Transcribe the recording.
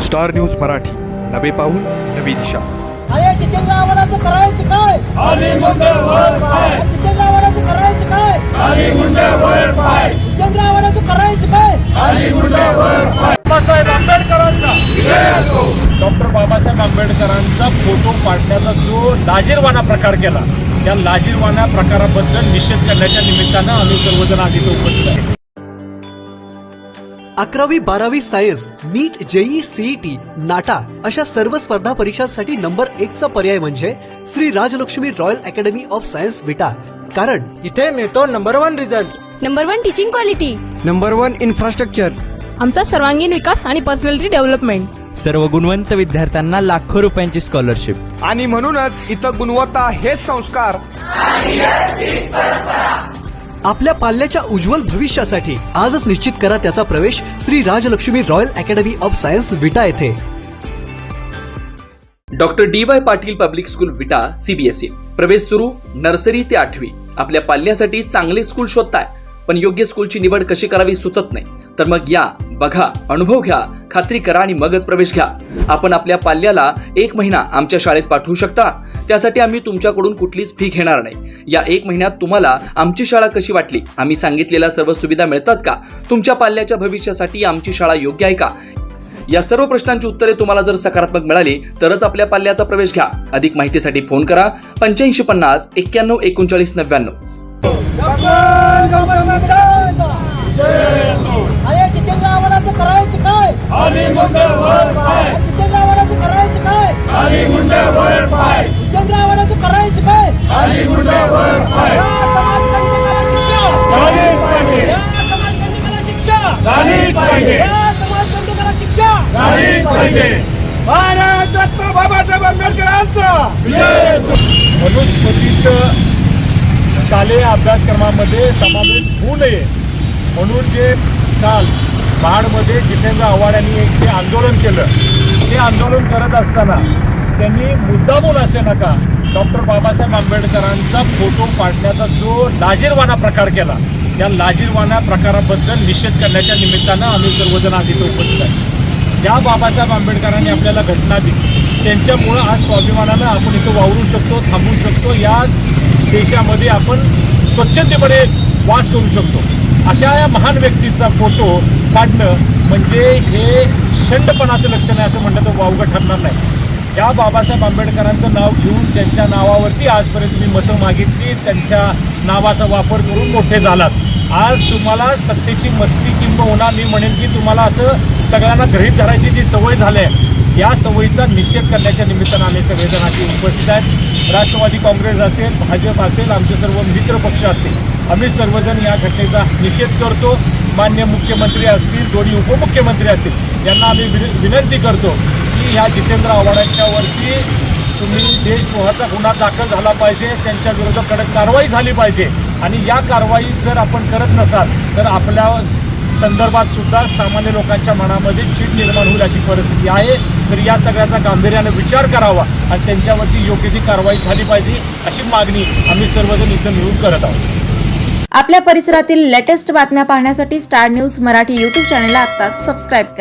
Star news Marathi, नवे पाऊल नवी दिशा. जितेंद्र आव्हाडांचं करायचं काय? खाली मुंडे वर पाय. जितेंद्र आव्हाडांचं करायचं काय? खाली मुंडे वर पाय. जितेंद्र आव्हाडांचं करायचं काय? खाली मुंडे वर पाय. बाबासाहेब आंबेडकरांचा विजय असो. डॉक्टर बाबासाहेब आंबेडकरांचा फोटो फाडण्याचा जो लाजीरवाणा प्रकार केला, त्या लाजीरवाणा प्रकाराबद्दल निषेध करण्याच्या निमित्तानं आम्ही सर्वजण आधी उपस्थित आहे. 11वी 12वी science, NEET, JEE, CET, NATA अशा सर्व स्पर्धा परीक्षांसाठी नंबर 1चा पर्याय म्हणजे Shri Rajlakshmi royal academy of science Vita. कारण इथे मिळतो number 1 result, number 1 teaching quality, number 1 infrastructure, आमचा सर्वांगीण विकास आणि पर्सनॅलिटी डेव्हलपमेंट, सर्व गुणवंत विद्यार्थ्यांना लाखो रुपयांची स्कॉलरशिप. आणि म्हणूनच इथं गुणवत्ता हेच संस्कार. आपल्या पाल्याच्या उज्ज्वल भविष्यासाठी आजच निश्चित करा त्याचा प्रवेश Shri Rajlakshmi royal academy of science Vita येथे. Doctor DY Patil public school Vita CBSE. प्रवेश सुरू नर्सरी ते 8वी. आपल्या पाल्यासाठी चांगले स्कूल शोधताय पण योग्य स्कूलची निवड कशी करावी सुचत नाही, तर मग या, बघा, अनुभव घ्या, खात्री करा आणि मगच प्रवेश घ्या. आपण आपल्या पाल्याला 1 महिना आमच्या शाळेत पाठवू शकता. त्यासाठी आम्ही तुमच्याकडून कुठलीच फी घेणार नाही. या 1 महिन्यात तुम्हाला आमची शाळा कशी वाटली, आम्ही सांगितलेल्या सर्व सुविधा मिळतात का, तुमच्या पाल्याच्या भविष्यासाठी आमची शाळा योग्य आहे का, या सर्व प्रश्नांची उत्तरे तुम्हाला जर सकारात्मक मिळाली तरच आपल्या पाल्याचा प्रवेश घ्या. अधिक माहितीसाठी फोन करा 8550 91 39 99. जितेंद्र आव्हाडांचं करायचं काय? खाली मुंडे वर पाय. जितेंद्र आव्हाडांचं करायचं काय? खाली मुंडे वर पाय. जितेंद्र आव्हाडांचं करायचं काय? खाली मुंडे वर पाय. या समाजकंटकाला शिक्षा झालीच पाहिजे. या समाजकंटकाला शिक्षा झालीच पाहिजे. या समाजकंटकाला शिक्षा झालीच पाहिजे. भारत डॉक्टर बाबासाहेब आंबेडकरांचा विजय असो. मनुस्मृतीचं शालेय अभ्यासक्रमामध्ये समावेश होऊ नये म्हणून जे काल महाडमध्ये जितेंद्र आव्हाडांनी एक ते आंदोलन केलं, ते आंदोलन करत असताना त्यांनी मुद्दामून असे नका डॉक्टर बाबासाहेब आंबेडकरांचा फोटो फाडण्याचा जो लाजीरवाणा प्रकार केला, त्या लाजीरवाणा प्रकाराबद्दल निषेध करण्याच्या निमित्तानं आम्ही सर्वजण आधी उपस्थित आहे. ज्या बाबासाहेब आंबेडकरांनी आपल्याला घटना दिली, त्यांच्यामुळं आज स्वाभिमानानं आपण इथं वावरू शकतो, थांबू शकतो, या देशामध्ये आपण स्वच्छतेमध्ये वास करू शकतो. अशा या महान व्यक्तीचा फोटो काढणं म्हणजे हे शंडपणाचं लक्षण आहे असं म्हणलं तर वावगं ठरणार नाही. ज्या बाबासाहेब आंबेडकरांचं नाव घेऊन त्यांच्या नावावरती आजपर्यंत मी मतं मागितली, त्यांच्या नावाचा वापर करून मोठे झालात. आज तुम्हाला सत्तेची मस्ती किंबहुना मी म्हणेन की तुम्हाला असं सगळ्यांना गृहीत धरायची जी सवय झाली आहे, या सवयीचा निषेध करण्याच्या निमित्तानं आम्ही सगळेजण आधी उपस्थित आहेत. राष्ट्रवादी काँग्रेस असेल, भाजप असेल, आमचे सर्व मित्र पक्ष असतील, आम्ही सर्वजण या घटनेचा निषेध करतो. मान्य मुख्यमंत्री असतील, दोन्ही उपमुख्यमंत्री असतील, यांना आम्ही विनंती करतो की ह्या जितेंद्र आव्हाडांच्यावरती तुम्ही देशद्रोहाचा गुन्हा दाखल झाला पाहिजे, त्यांच्या विरोधात कडक कारवाई झाली पाहिजे. आणि या कारवाई जर आपण करत नसाल तर आपल्या संदर्भात सुद्धा सामान्य लोकांच्या मनामध्ये चीड निर्माण होईल अशी परिस्थिती आहे. तर या सगळ्याचा गांभीर्याने विचार करावा आणि त्यांच्यावरती योग्य ती कारवाई झाली पाहिजे अशी मागणी आम्ही सर्वजण इथं मिळून करत आहोत. आपल्या परिसरातील लेटेस्ट बातम्या पाहण्यासाठी स्टार न्यूज मराठी YouTube चॅनलला आत्ताच सबस्क्राईब करा.